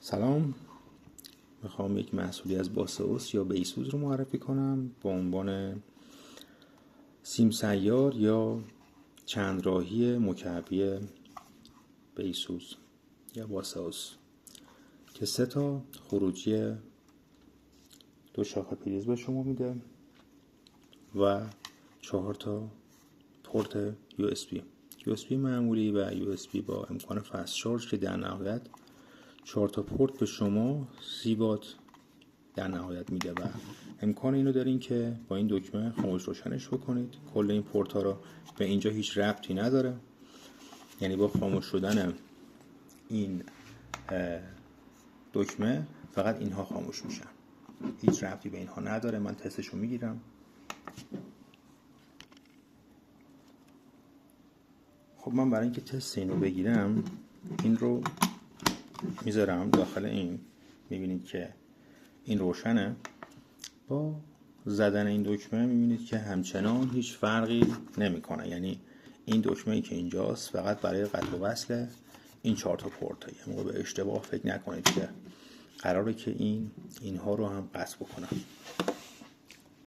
سلام، میخوام یک محصولی از باسئوس یا بیسوز رو معرفی کنم با عنوان سیم سیار یا چند راهی مکعبی بیسوز یا باسئوس که 3 تا خروجی 2 شاخه پریز به شما میده و 4 تا پورت USB معمولی و USB با امکان فست شارژ که در نهایت 4 تا پورت به شما 30 وات در نهایت میده و امکان اینو دارین که با این دکمه خاموش روشنش بکنید. کل این پورت ها رو به اینجا هیچ ربطی نداره، یعنی با خاموش شدن این دکمه فقط اینها خاموش میشن، هیچ ربطی به اینها نداره. من تستشو میگیرم. خب من برای اینکه تست اینو بگیرم این رو میذارم داخل این، میبینید که این روشنه. با زدن این دکمه میبینید که همچنان هیچ فرقی نمیکنه، یعنی این دکمه‌ای که اینجاست فقط برای قطع و وصل این 4 تا پورت. یه موقع به اشتباه فکر نکنید که قراره که اینها رو هم قطع بکنم.